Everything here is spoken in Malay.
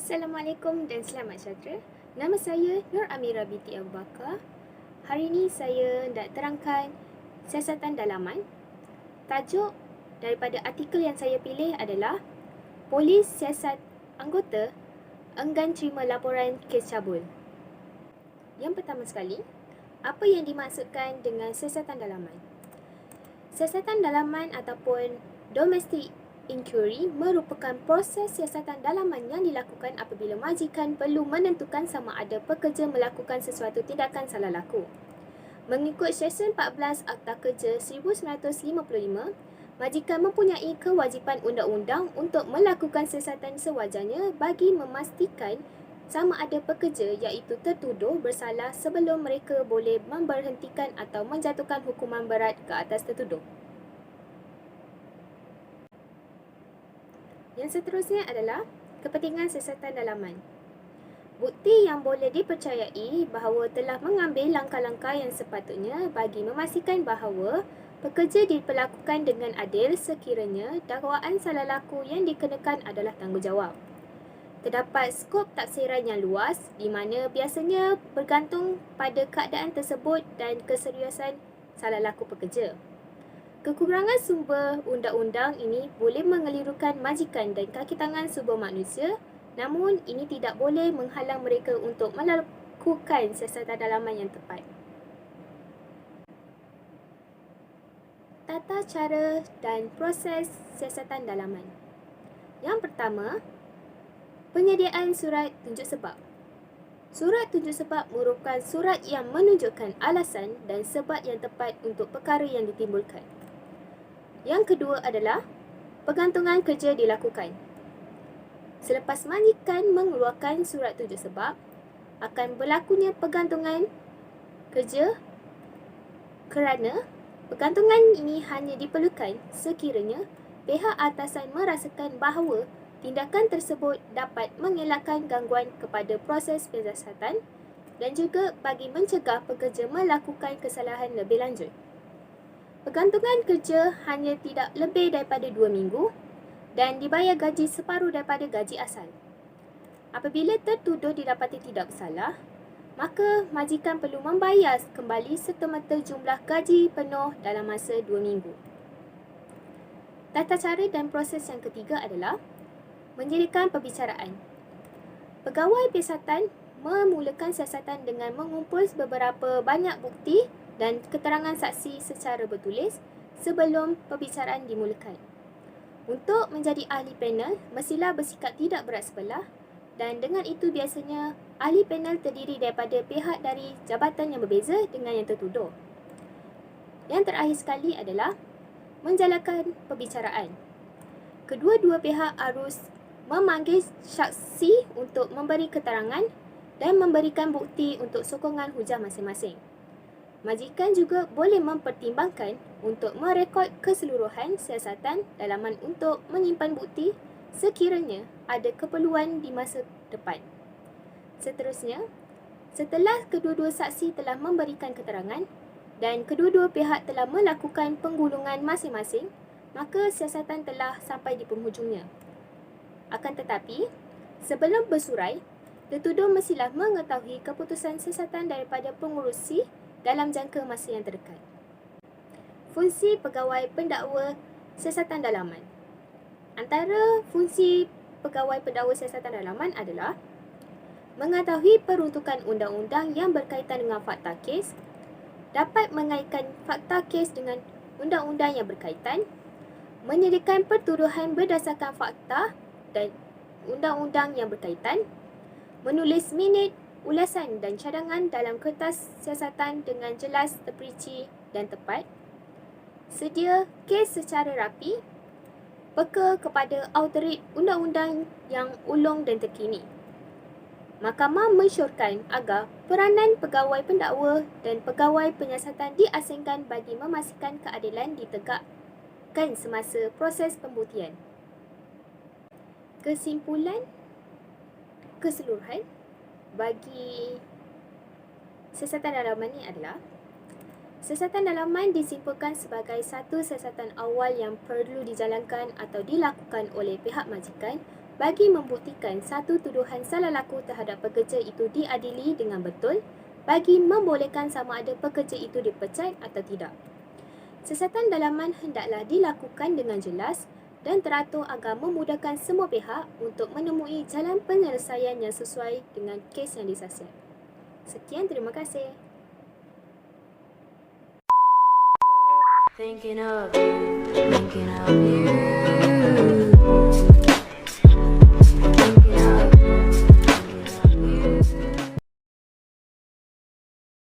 Assalamualaikum dan selamat sejahtera. Nama saya Nur Amira binti Abu Bakar. Hari ini saya nak terangkan siasatan dalaman. Tajuk daripada artikel yang saya pilih adalah Polis Siasat Anggota Enggan Terima Laporan Kes Cabul. Yang pertama sekali, apa yang dimaksudkan dengan siasatan dalaman? Siasatan dalaman ataupun domestic inquiry merupakan proses siasatan dalaman yang dilakukan apabila majikan perlu menentukan sama ada pekerja melakukan sesuatu tindakan salah laku. Mengikut Seksyen 14 Akta Kerja 1955, majikan mempunyai kewajipan undang-undang untuk melakukan siasatan sewajarnya bagi memastikan sama ada pekerja iaitu tertuduh bersalah sebelum mereka boleh memberhentikan atau menjatuhkan hukuman berat ke atas tertuduh. Yang seterusnya adalah kepentingan siasatan dalaman. Bukti yang boleh dipercayai bahawa telah mengambil langkah-langkah yang sepatutnya bagi memastikan bahawa pekerja diperlakukan dengan adil sekiranya dakwaan salah laku yang dikenakan adalah tanggungjawab. Terdapat skop taksiran yang luas di mana biasanya bergantung pada keadaan tersebut dan keseriusan salah laku pekerja. Kekurangan sumber undang-undang ini boleh mengelirukan majikan dan kaki tangan sumber manusia, namun ini tidak boleh menghalang mereka untuk melakukan siasatan dalaman yang tepat. Tata cara dan proses siasatan dalaman. Yang pertama, penyediaan surat tunjuk sebab. Surat tunjuk sebab merupakan surat yang menunjukkan alasan dan sebab yang tepat untuk perkara yang ditimbulkan. Yang kedua adalah pergantungan kerja dilakukan. Selepas majikan mengeluarkan surat tunjuk sebab, akan berlakunya pergantungan kerja kerana pergantungan ini hanya diperlukan sekiranya pihak atasan merasakan bahawa tindakan tersebut dapat mengelakkan gangguan kepada proses pensiasatan dan juga bagi mencegah pekerja melakukan kesalahan lebih lanjut. Pergantungan kerja hanya tidak lebih daripada 2 minggu dan dibayar gaji separuh daripada gaji asal. Apabila tertuduh didapati tidak bersalah, maka majikan perlu membayar kembali serta-merta jumlah gaji penuh dalam masa 2 minggu. Tata cara dan proses yang ketiga adalah mendirikan perbicaraan. Pegawai siasatan memulakan siasatan dengan mengumpul beberapa banyak bukti dan keterangan saksi secara bertulis sebelum perbicaraan dimulakan. Untuk menjadi ahli panel, mestilah bersikap tidak berat sebelah dan dengan itu biasanya ahli panel terdiri daripada pihak dari jabatan yang berbeza dengan yang tertuduh. Yang terakhir sekali adalah menjalankan perbicaraan. Kedua-dua pihak harus memanggil saksi untuk memberi keterangan dan memberikan bukti untuk sokongan hujah masing-masing. Majikan juga boleh mempertimbangkan untuk merekod keseluruhan siasatan dalaman untuk menyimpan bukti sekiranya ada keperluan di masa depan. Seterusnya, setelah kedua-dua saksi telah memberikan keterangan dan kedua-dua pihak telah melakukan penggulungan masing-masing, maka siasatan telah sampai di penghujungnya. Akan tetapi, sebelum bersurai, tertuduh mestilah mengetahui keputusan siasatan daripada pengurusi dalam jangka masa yang terdekat. Fungsi pegawai pendakwa siasatan dalaman. Antara fungsi pegawai pendakwa siasatan dalaman adalah mengetahui peruntukan undang-undang yang berkaitan dengan fakta kes, dapat mengaitkan fakta kes dengan undang-undang yang berkaitan, menyediakan pertuduhan berdasarkan fakta dan undang-undang yang berkaitan, menulis minit, ulasan dan cadangan dalam kertas siasatan dengan jelas, terperinci dan tepat, sedia kes secara rapi, peka kepada autorit undang-undang yang ulung dan terkini. Mahkamah mensyorkan agar peranan pegawai pendakwa dan pegawai penyiasatan diasingkan bagi memastikan keadilan ditegakkan semasa proses pembuktian. Kesimpulan keseluruhan bagi siasatan dalaman ini adalah siasatan dalaman disimpulkan sebagai satu siasatan awal yang perlu dijalankan atau dilakukan oleh pihak majikan bagi membuktikan satu tuduhan salah laku terhadap pekerja itu diadili dengan betul bagi membolehkan sama ada pekerja itu dipecat atau tidak. Siasatan dalaman hendaklah dilakukan dengan jelas dan teratur agar memudahkan semua pihak untuk menemui jalan penyelesaian yang sesuai dengan kes yang disiasat. Sekian, terima kasih. Thinking of you.